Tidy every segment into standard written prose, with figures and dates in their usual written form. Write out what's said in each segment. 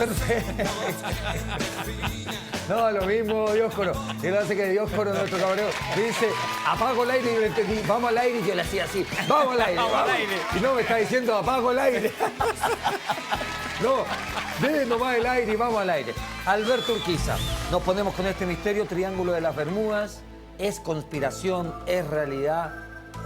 Perfecto. No, lo mismo Dioscoro. Y lo hace que Dioscoro, nuestro camarero, me dice, apago el aire y yo le entendí, vamos al aire, y yo le hacía así, vamos al aire, Vamos al aire. Y no me está diciendo, apago el aire. No, deje nomás el aire y vamos al aire. Alberto Urquiza, nos ponemos con este misterio, Triángulo de las Bermudas, es conspiración, es realidad,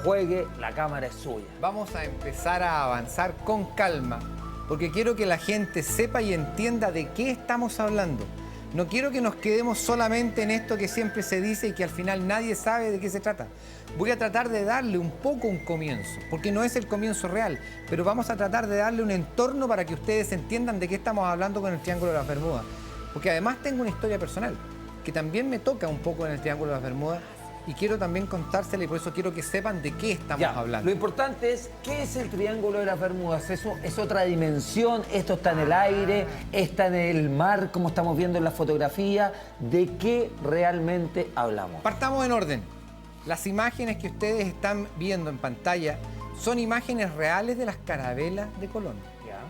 juegue, la cámara es suya. Vamos a empezar a avanzar con calma, porque quiero que la gente sepa y entienda de qué estamos hablando. No quiero que nos quedemos solamente en esto que siempre se dice y que al final nadie sabe de qué se trata. Voy a tratar de darle un poco un comienzo, porque no es el comienzo real, pero vamos a tratar de darle un entorno para que ustedes entiendan de qué estamos hablando con el Triángulo de las Bermudas. Porque además tengo una historia personal, que también me toca un poco en el Triángulo de las Bermudas, y quiero también contársela y por eso quiero que sepan de qué estamos hablando. Lo importante es, ¿qué es el Triángulo de las Bermudas? Eso es otra dimensión, esto está en el aire, está en el mar, como estamos viendo en la fotografía. ¿De qué realmente hablamos? Partamos en orden. Las imágenes que ustedes están viendo en pantalla son imágenes reales de las carabelas de Colón.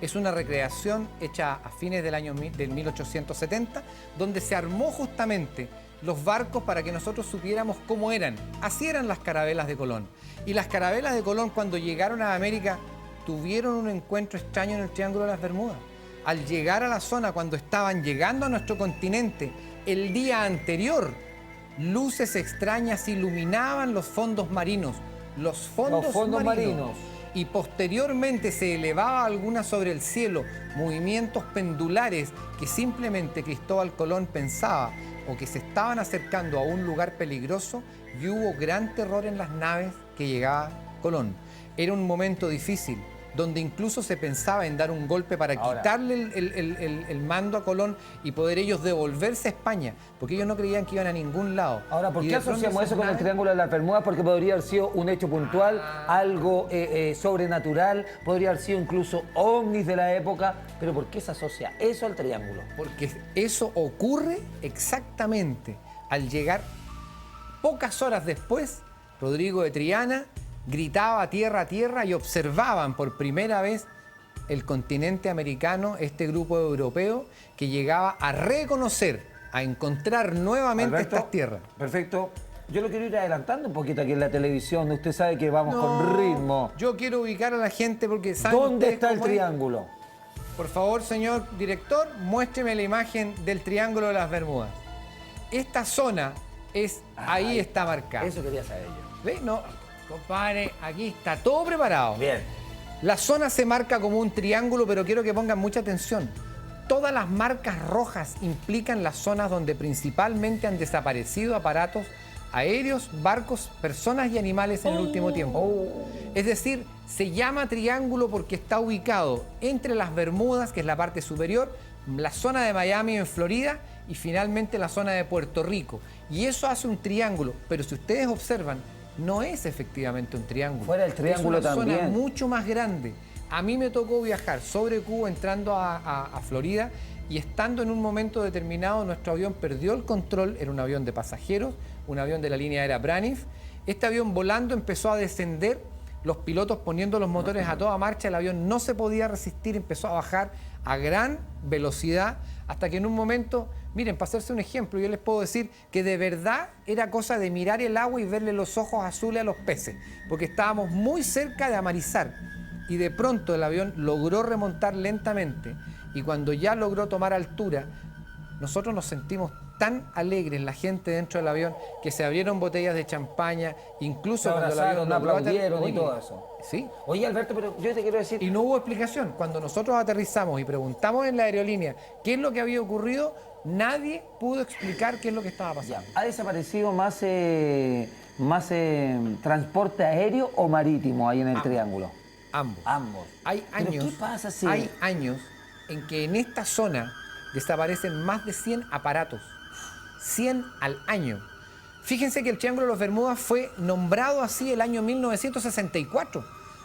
Es una recreación hecha a fines del año del 1870, donde se armó justamente los barcos para que nosotros supiéramos cómo eran. Así eran las carabelas de Colón. Y las carabelas de Colón, cuando llegaron a América, tuvieron un encuentro extraño en el Triángulo de las Bermudas. Al llegar a la zona, cuando estaban llegando a nuestro continente, el día anterior, luces extrañas iluminaban los fondos marinos. Los fondos marinos. Y posteriormente se elevaba alguna sobre el cielo, movimientos pendulares que simplemente Cristóbal Colón pensaba o que se estaban acercando a un lugar peligroso, y hubo gran terror en las naves que llegaba Colón. Era un momento difícil, donde incluso se pensaba en dar un golpe para quitarle el mando a Colón y poder ellos devolverse a España, porque ellos no creían que iban a ningún lado. Ahora, ¿por qué asociamos eso con el Triángulo de las Bermudas? Porque podría haber sido un hecho puntual, algo sobrenatural, podría haber sido incluso ovnis de la época, pero ¿por qué se asocia eso al Triángulo? Porque eso ocurre exactamente al llegar pocas horas después. Rodrigo de Triana gritaba a tierra y observaban por primera vez el continente americano, este grupo europeo que llegaba a reconocer, a encontrar nuevamente Alberto, estas tierras. Perfecto. Yo lo quiero ir adelantando un poquito aquí en la televisión. Usted sabe que vamos con ritmo. Yo quiero ubicar a la gente porque saben ¿Dónde ustedes está el cómo es. triángulo? Por favor, señor director, muéstreme la imagen del Triángulo de las Bermudas. Esta zona es, ahí está marcada. Eso quería saber yo. ¿Ve? No, compadre, aquí está todo preparado. Bien. La zona se marca como un triángulo, pero quiero que pongan mucha atención. Todas las marcas rojas implican las zonas donde principalmente han desaparecido aparatos aéreos, barcos, personas y animales en el último tiempo. Es decir, se llama triángulo porque está ubicado entre las Bermudas, que es la parte superior, la zona de Miami en Florida y finalmente la zona de Puerto Rico. Y eso hace un triángulo, pero si ustedes observan, no es efectivamente un triángulo. Fuera del triángulo es una también. zona mucho más grande. A mí me tocó viajar sobre Cuba entrando a Florida y estando en un momento determinado nuestro avión perdió el control, era un avión de pasajeros, un avión de la línea aérea Braniff. Este avión volando empezó a descender, los pilotos poniendo los motores a toda marcha, el avión no se podía resistir, empezó a bajar a gran velocidad hasta que en un momento, miren, para hacerse un ejemplo, yo les puedo decir que de verdad era cosa de mirar el agua y verle los ojos azules a los peces, porque estábamos muy cerca de amarizar y de pronto el avión logró remontar lentamente y cuando ya logró tomar altura, nosotros nos sentimos tan alegres, la gente dentro del avión, que se abrieron botellas de champaña, incluso cuando el avión aplaudieron y todo eso. Sí. Oye, Alberto, pero yo te quiero decir... Y no hubo explicación. Cuando nosotros aterrizamos y preguntamos en la aerolínea qué es lo que había ocurrido, nadie pudo explicar qué es lo que estaba pasando. ¿Ha desaparecido más transporte aéreo o marítimo ahí en el triángulo? Ambos. Ambos. Hay ¿Pero años, qué pasa si...? hay años en que en esta zona desaparecen más de 100 aparatos. 100 al año. Fíjense que el Triángulo de las Bermudas fue nombrado así el año 1964.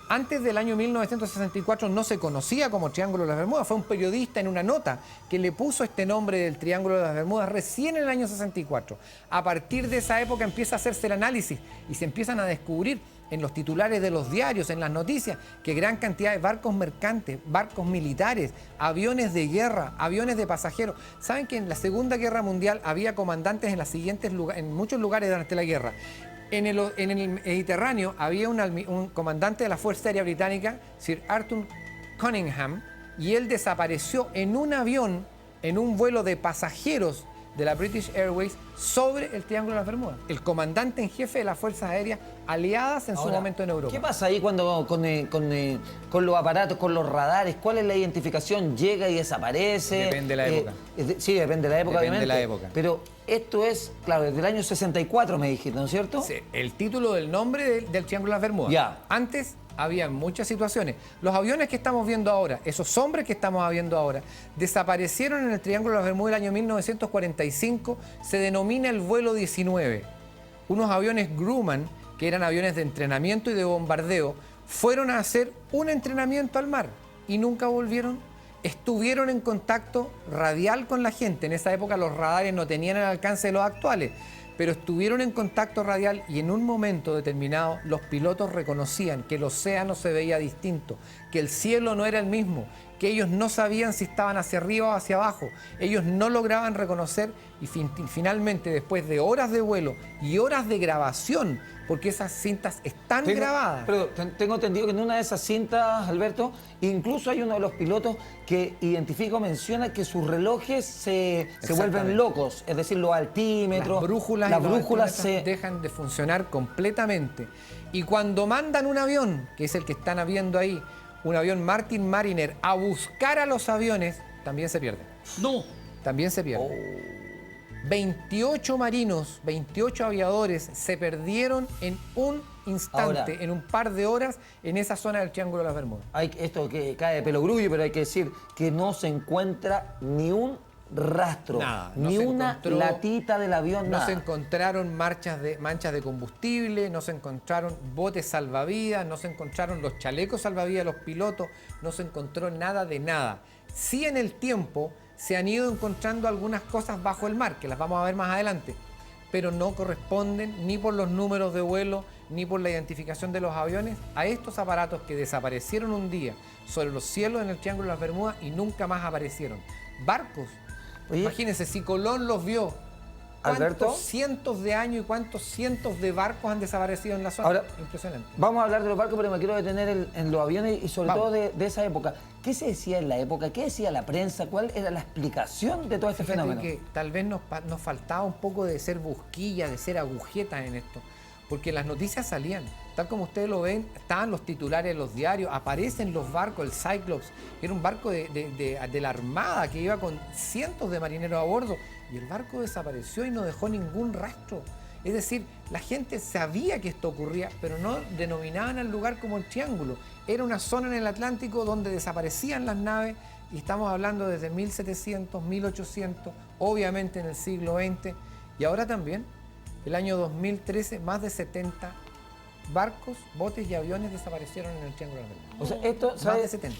Antes del año 1964 no se conocía como Triángulo de las Bermudas. Fue un periodista en una nota que le puso este nombre del Triángulo de las Bermudas recién en el año 64. A partir de esa época empieza a hacerse el análisis y se empiezan a descubrir en los titulares de los diarios, en las noticias, que gran cantidad de barcos mercantes, barcos militares, aviones de guerra, aviones de pasajeros. ¿Saben que en la Segunda Guerra Mundial había comandantes en muchos lugares durante la guerra? En el Mediterráneo había un comandante de la Fuerza Aérea Británica, Sir Arthur Cunningham, y él desapareció en un avión, en un vuelo de pasajeros de la British Airways sobre el Triángulo de las Bermudas. El comandante en jefe de las Fuerzas Aéreas aliadas en su momento en Europa. ¿Qué pasa ahí cuando con los aparatos, con los radares? ¿Cuál es la identificación? ¿Llega y desaparece? Depende de la época. Sí, depende de la época, Depende obviamente. de la época. Pero esto es, claro, desde el año 64 me dijiste, ¿no es cierto? Sí, el título del nombre del Triángulo de las Bermudas. Ya. Antes había muchas situaciones. Los aviones que estamos viendo ahora, esos hombres que estamos viendo ahora, desaparecieron en el Triángulo de las Bermudas el año 1945, se denomina el vuelo 19. Unos aviones Grumman, que eran aviones de entrenamiento y de bombardeo, fueron a hacer un entrenamiento al mar y nunca volvieron. Estuvieron en contacto radial con la gente. En esa época los radares no tenían el alcance de los actuales, pero estuvieron en contacto radial y en un momento determinado los pilotos reconocían que el océano se veía distinto, que el cielo no era el mismo, que ellos no sabían si estaban hacia arriba o hacia abajo. Ellos no lograban reconocer y finalmente, después de horas de vuelo y horas de grabación, porque esas cintas están grabadas. Pero tengo entendido que en una de esas cintas, Alberto, incluso hay uno de los pilotos que menciona que sus relojes se vuelven locos, es decir, los altímetros, las brújulas dejan de funcionar completamente. Y cuando mandan un avión, que es el que están viendo ahí, un avión Martin Mariner, a buscar a los aviones, también se pierden. No. También se pierden. 28 marinos, 28 aviadores se perdieron en un instante, ahora, en un par de horas, en esa zona del Triángulo de las Bermudas. Esto que cae de pelo grullo, pero hay que decir que no se encuentra ni un rastro, nada, ni una latita del avión, nada. No se encontraron manchas de combustible, no se encontraron botes salvavidas, no se encontraron los chalecos salvavidas de los pilotos, no se encontró nada de nada. Sí, en el tiempo se han ido encontrando algunas cosas bajo el mar, que las vamos a ver más adelante, pero no corresponden ni por los números de vuelo, ni por la identificación de los aviones, a estos aparatos que desaparecieron un día sobre los cielos en el Triángulo de las Bermudas y nunca más aparecieron. Barcos. Oye, imagínense, si Colón los vio, ¿cuántos cientos de años y cuántos cientos de barcos han desaparecido en la zona? Ahora, impresionante. Vamos a hablar de los barcos, pero me quiero detener en los aviones y sobre todo de esa época. ¿Qué se decía en la época? ¿Qué decía la prensa? ¿Cuál era la explicación de todo este fenómeno? Que tal vez nos faltaba un poco de ser busquilla, de ser agujeta en esto, porque las noticias salían. Tal como ustedes lo ven, estaban los titulares de los diarios, aparecen los barcos, el Cyclops, que era un barco de la Armada que iba con cientos de marineros a bordo, y el barco desapareció y no dejó ningún rastro. Es decir, la gente sabía que esto ocurría, pero no denominaban al lugar como el Triángulo. Era una zona en el Atlántico donde desaparecían las naves, y estamos hablando desde 1700, 1800, obviamente en el siglo XX, y ahora también, el año 2013, más de 70 barcos, botes y aviones desaparecieron en el Triángulo de las Bermudas. O sea, esto,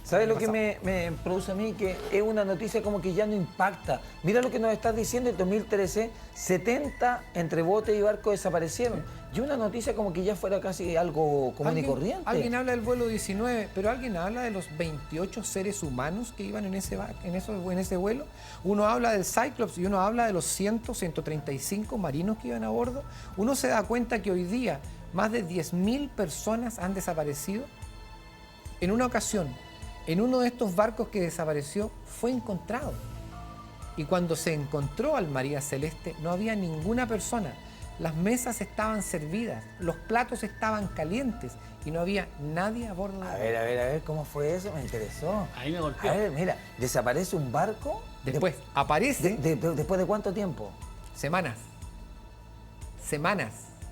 ¿sabes lo que me produce a mí? Que es una noticia como que ya no impacta. Mira lo que nos estás diciendo, en 2013, 70 entre botes y barcos desaparecieron. Y una noticia como que ya fuera casi algo común y corriente. Alguien habla del vuelo 19, pero alguien habla de los 28 seres humanos que iban en ese vuelo. Uno habla del Cyclops y uno habla de los 135 marinos que iban a bordo. Uno se da cuenta que hoy día más de 10.000 personas han desaparecido. En una ocasión, en uno de estos barcos que desapareció, fue encontrado. Y cuando se encontró al María Celeste, no había ninguna persona. Las mesas estaban servidas, los platos estaban calientes y no había nadie a bordo. A ver, ¿cómo fue eso? Me interesó. Ahí me golpeó. A ver, mira, ¿desaparece un barco? Después, aparece... ¿Después de cuánto tiempo? Semanas.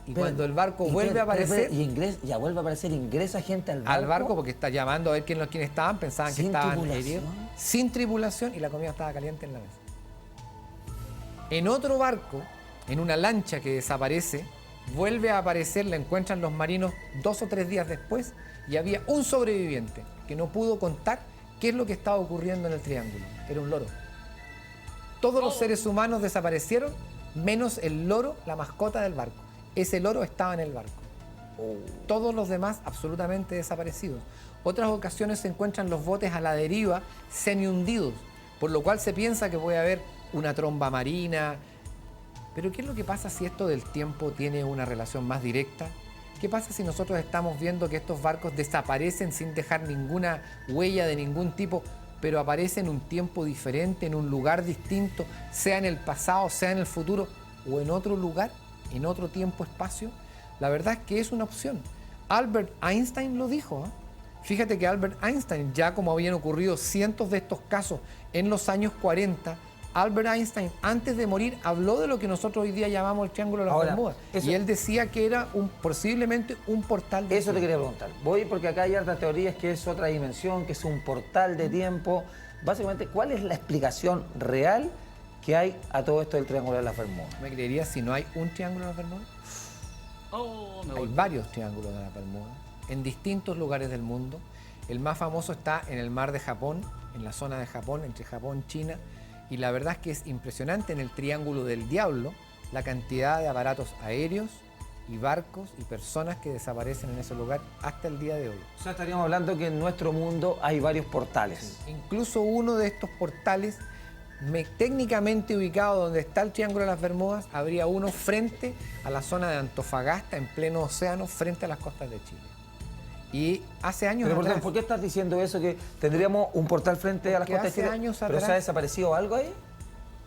Y cuando el barco vuelve a aparecer... Ya vuelve a aparecer, ingresa gente al barco. Al barco porque está llamando a ver quiénes estaban, pensaban que estaban heridos. Sin tripulación, y la comida estaba caliente en la mesa. En otro barco, en una lancha que desaparece, vuelve a aparecer, la encuentran los marinos 2 o 3 días después, y había un sobreviviente que no pudo contar qué es lo que estaba ocurriendo en el Triángulo. Era un loro. Todos los seres humanos desaparecieron, menos el loro, la mascota del barco. Ese loro estaba en el barco. Todos los demás absolutamente desaparecidos. Otras ocasiones se encuentran los botes a la deriva semi-hundidos, por lo cual se piensa que puede haber una tromba marina. Pero ¿qué es lo que pasa si esto del tiempo tiene una relación más directa? ¿Qué pasa si nosotros estamos viendo que estos barcos desaparecen sin dejar ninguna huella de ningún tipo, pero aparecen en un tiempo diferente, en un lugar distinto, sea en el pasado, sea en el futuro, o en otro lugar, en otro tiempo-espacio? La verdad es que es una opción. Albert Einstein lo dijo, ¿eh? Fíjate que Albert Einstein, ya como habían ocurrido cientos de estos casos en los años 40, Albert Einstein, antes de morir, habló de lo que nosotros hoy día llamamos el Triángulo de las Bermudas. Y él decía que era posiblemente un portal de Eso te quería preguntar. Voy porque acá hay hartas teorías que es otra dimensión, que es un portal de tiempo. Básicamente, ¿cuál es la explicación real que hay a todo esto del Triángulo de las Bermudas? ¿Me creerías si no hay un Triángulo de las Bermudas? Hay varios Triángulos de las Bermudas en distintos lugares del mundo. El más famoso está en el mar de Japón, en la zona de Japón, entre Japón y China. Y la verdad es que es impresionante en el Triángulo del Diablo la cantidad de aparatos aéreos y barcos y personas que desaparecen en ese lugar hasta el día de hoy. O sea, estaríamos hablando que en nuestro mundo hay varios portales. Sí. Incluso uno de estos portales, técnicamente ubicado donde está el Triángulo de las Bermudas, habría uno frente a la zona de Antofagasta, en pleno océano, frente a las costas de Chile. Y hace años atrás... ¿Por qué estás diciendo eso, que tendríamos un portal frente a las costas de Chile? Años ¿Pero se ha desaparecido algo ahí?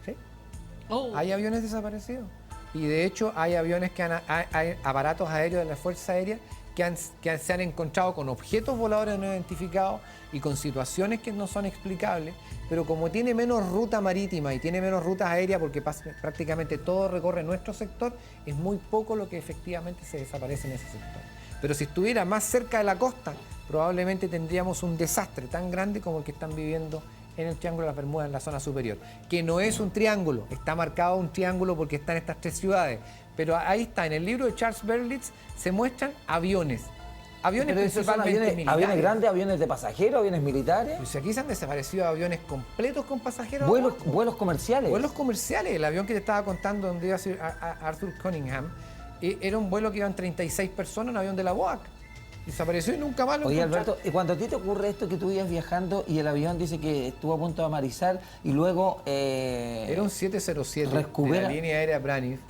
Sí. Hay aviones desaparecidos. Y de hecho hay aviones hay aparatos aéreos de la Fuerza Aérea que se han encontrado con objetos voladores no identificados y con situaciones que no son explicables, pero como tiene menos ruta marítima y tiene menos rutas aéreas, porque prácticamente todo recorre nuestro sector, es muy poco lo que efectivamente se desaparece en ese sector. Pero si estuviera más cerca de la costa, probablemente tendríamos un desastre tan grande como el que están viviendo en el Triángulo de las Bermudas, en la zona superior. Que no es un triángulo, está marcado un triángulo porque está en estas tres ciudades. Pero ahí está, en el libro de Charles Berlitz se muestran aviones. Aviones principalmente militares. ¿Aviones grandes, aviones de pasajeros, aviones militares? Pues aquí se han desaparecido aviones completos con pasajeros. ¿Vuelos comerciales? Vuelos comerciales. El avión que te estaba contando donde iba a ser Arthur Cunningham, era un vuelo que iban 36 personas, un avión de la BOAC. Desapareció y nunca más lo encontraron. Oye, Alberto, cuando a ti te ocurre esto que tú ibas viajando y el avión dice que estuvo a punto de amarizar y luego... Era un 707 de la línea aérea Braniff,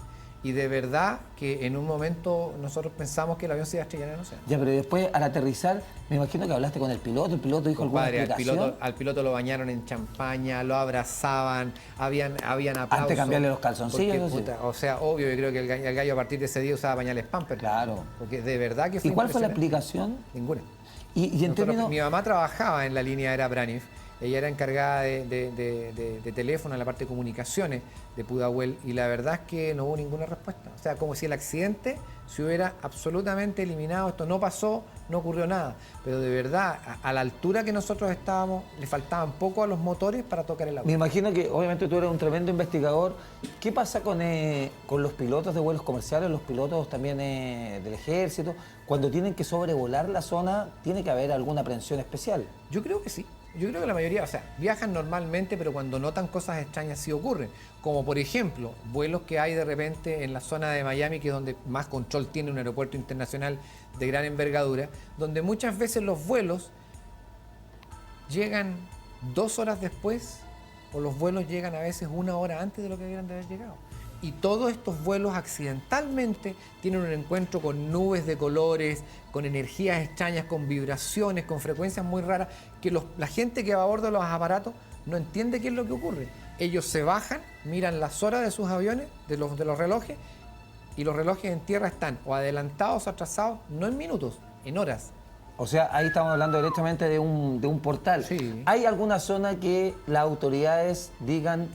y de verdad que en un momento nosotros pensamos que el avión se iba a estrellar en el océano. Ya, pero después al aterrizar, me imagino que hablaste con el piloto dijo alguna explicación. Al piloto lo bañaron en champaña, lo abrazaban, habían aplausos. Antes de cambiarle los calzoncillos. Porque, o sea, obvio, yo creo que el gallo a partir de ese día usaba pañales Pampers. Claro. Porque de verdad que fue ¿Y cuál fue la explicación? Ninguna. Y en términos... Mi mamá trabajaba en la línea aérea Braniff. Ella era encargada de teléfono, en la parte de comunicaciones de Pudahuel, y la verdad es que no hubo ninguna respuesta. O sea, como si el accidente se hubiera absolutamente eliminado. Esto no pasó, no ocurrió nada. Pero de verdad, a la altura que nosotros estábamos, le faltaban poco a los motores para tocar el agua. Me imagino que, obviamente, tú eres un tremendo investigador. ¿Qué pasa con los pilotos de vuelos comerciales, los pilotos también del ejército? Cuando tienen que sobrevolar la zona, ¿tiene que haber alguna aprehensión especial? Yo creo que sí. Yo creo que la mayoría, o sea, viajan normalmente, pero cuando notan cosas extrañas sí ocurren. Como por ejemplo, vuelos que hay de repente en la zona de Miami, que es donde más control tiene un aeropuerto internacional de gran envergadura, donde muchas veces los vuelos llegan 2 horas después, o los vuelos llegan a veces 1 hora antes de lo que debieran de haber llegado. Y todos estos vuelos accidentalmente tienen un encuentro con nubes de colores, con energías extrañas, con vibraciones, con frecuencias muy raras, que la gente que va a bordo de los aparatos no entiende qué es lo que ocurre. Ellos se bajan, miran las horas de sus aviones, de los relojes, y los relojes en tierra están o adelantados o atrasados, no en minutos, en horas. O sea, ahí estamos hablando directamente de un portal. Sí. ¿Hay alguna zona que las autoridades digan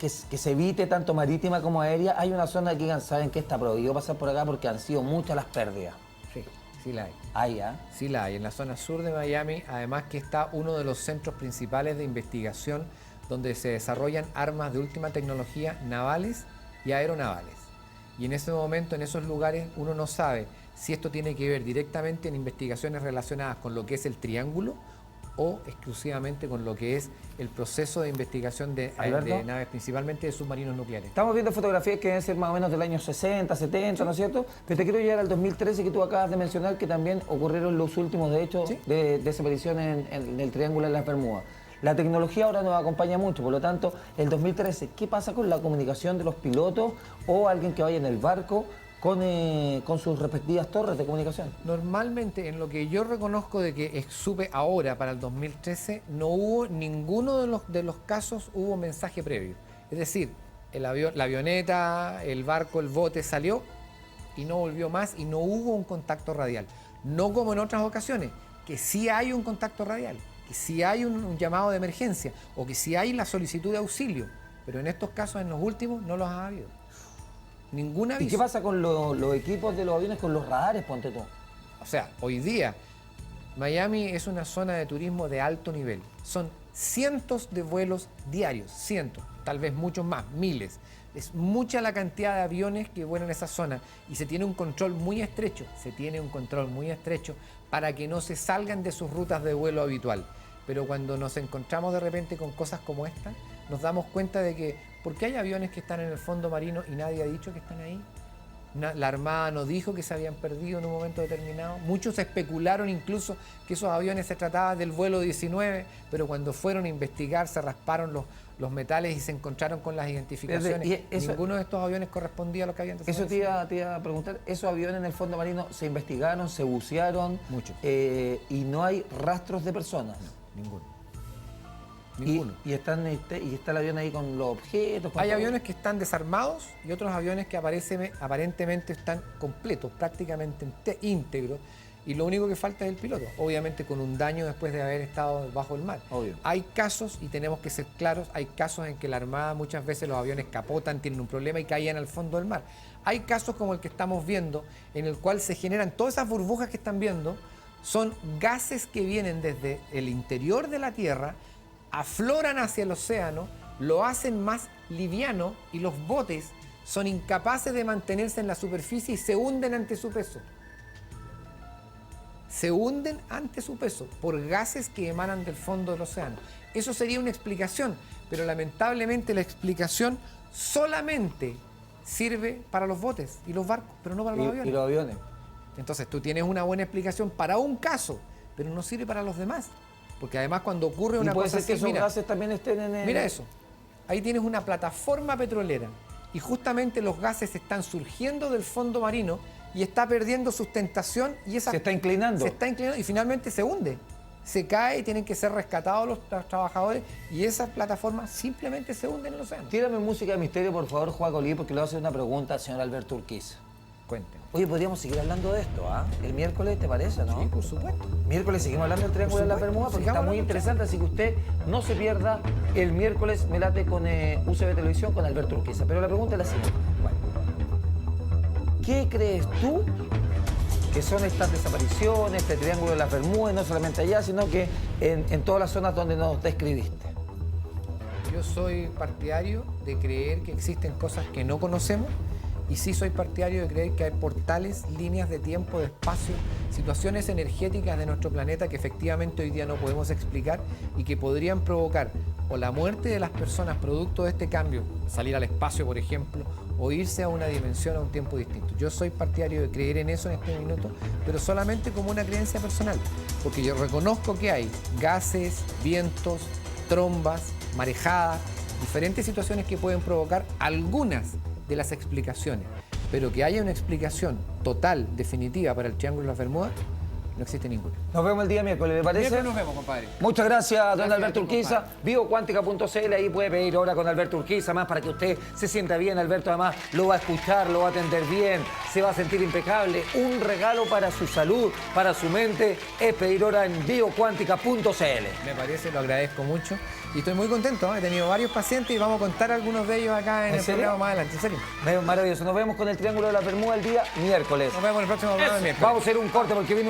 que se evite tanto marítima como aérea? ¿Hay una zona que digan, saben que está prohibido pasar por acá porque han sido muchas las pérdidas? Sí, sí la hay. ¿Hay, ah? Sí la hay. En la zona sur de Miami, además que está uno de los centros principales de investigación donde se desarrollan armas de última tecnología navales y aeronavales. Y en ese momento, en esos lugares, uno no sabe si esto tiene que ver directamente en investigaciones relacionadas con lo que es el triángulo o exclusivamente con lo que es el proceso de investigación de naves, principalmente de submarinos nucleares. Estamos viendo fotografías que deben ser más o menos del año 60, 70, ¿no es cierto? Pero te quiero llegar al 2013 que tú acabas de mencionar, que también ocurrieron los últimos, de hecho, de desaparición en el Triángulo de las Bermudas. La tecnología ahora nos acompaña mucho, por lo tanto, el 2013, ¿qué pasa con la comunicación de los pilotos o alguien que vaya en el barco con sus respectivas torres de comunicación? Normalmente, en lo que yo reconozco de que supe ahora para el 2013, no hubo ninguno de los casos hubo mensaje previo. Es decir, la avioneta, el barco, el bote salió y no volvió más y no hubo un contacto radial. No como en otras ocasiones, que sí hay un contacto radial, que sí hay un llamado de emergencia o que sí hay la solicitud de auxilio. Pero en estos casos, en los últimos, no los ha habido. Ningún aviso. ¿Y qué pasa con los equipos de los aviones, con los radares, ponte tú? O sea, hoy día Miami es una zona de turismo de alto nivel. Son cientos de vuelos diarios, cientos, tal vez muchos más, miles. Es mucha la cantidad de aviones que vuelan en esa zona y se tiene un control muy estrecho, para que no se salgan de sus rutas de vuelo habitual. Pero cuando nos encontramos de repente con cosas como esta, nos damos cuenta de que ¿por qué hay aviones que están en el fondo marino y nadie ha dicho que están ahí? La Armada no dijo que se habían perdido en un momento determinado. Muchos especularon incluso que esos aviones se trataba del vuelo 19, pero cuando fueron a investigar se rasparon los metales y se encontraron con las identificaciones. Ninguno de estos aviones correspondía a lo que habían desaparecido. Eso te iba a preguntar, ¿esos aviones en el fondo marino se investigaron, se bucearon? Muchos. Y no hay rastros de personas. No, ninguno. Y está el avión ahí con los objetos. Hay aviones que están desarmados y otros aviones que aparentemente están completos, prácticamente íntegros, y lo único que falta es el piloto, obviamente con un daño después de haber estado bajo el mar. Obvio. Hay casos, y tenemos que ser claros, hay casos en que la Armada muchas veces los aviones capotan, tienen un problema y caían al fondo del mar. Hay casos como el que estamos viendo, en el cual se generan todas esas burbujas que están viendo, son gases que vienen desde el interior de la Tierra, afloran hacia el océano, lo hacen más liviano y los botes son incapaces de mantenerse en la superficie y se hunden ante su peso. Se hunden ante su peso por gases que emanan del fondo del océano. Eso sería una explicación, pero lamentablemente la explicación solamente sirve para los botes y los barcos, pero no para los aviones. Y los aviones. Entonces tú tienes una buena explicación para un caso, pero no sirve para los demás. Porque además cuando ocurre una cosa así, puede ser que esos gases también estén en el... Mira eso, ahí tienes una plataforma petrolera y justamente los gases están surgiendo del fondo marino y está perdiendo sustentación y esa... Se está inclinando. Se está inclinando y finalmente se hunde. Se cae y tienen que ser rescatados los trabajadores y esas plataformas simplemente se hunden en el océano. Tírame música de misterio, por favor, Juan Colí, porque le voy a hacer una pregunta al señor Alberto Urquiza. Cuénteme. Oye, podríamos seguir hablando de esto, ¿ah? El miércoles, ¿te parece, no? Sí, por supuesto. Miércoles seguimos hablando del Triángulo de las Bermudas porque está muy interesante, así que usted no se pierda el miércoles, me late con UCB Televisión con Alberto Urquiza. Pero la pregunta es la siguiente. ¿Qué crees tú que son estas desapariciones, este Triángulo de las Bermudas, no solamente allá, sino que en todas las zonas donde nos describiste? Yo soy partidario de creer que existen cosas que no conocemos y sí soy partidario de creer que hay portales, líneas de tiempo, de espacio, situaciones energéticas de nuestro planeta que efectivamente hoy día no podemos explicar y que podrían provocar o la muerte de las personas producto de este cambio, salir al espacio por ejemplo, o irse a una dimensión, a un tiempo distinto. Yo soy partidario de creer en eso en este minuto, pero solamente como una creencia personal, porque yo reconozco que hay gases, vientos, trombas, marejadas, diferentes situaciones que pueden provocar algunas de las explicaciones, pero que haya una explicación total, definitiva para el Triángulo de las Bermudas, no existe ninguna. Nos vemos el día miércoles, ¿le parece? Miércoles nos vemos, compadre. Muchas gracias, don Alberto a ti, Urquiza. Biocuántica.cl, ahí puede pedir hora con Alberto Urquiza, más para que usted se sienta bien. Alberto además lo va a escuchar, lo va a atender bien, se va a sentir impecable. Un regalo para su salud, para su mente, es pedir hora en biocuántica.cl. Me parece, lo agradezco mucho y estoy muy contento, ¿eh? He tenido varios pacientes y vamos a contar algunos de ellos acá en el programa más adelante. ¿En serio? Maravilloso. Nos vemos con el Triángulo de la Bermuda el día miércoles. Nos vemos en el próximo programa del miércoles. Vamos a hacer un corte porque viene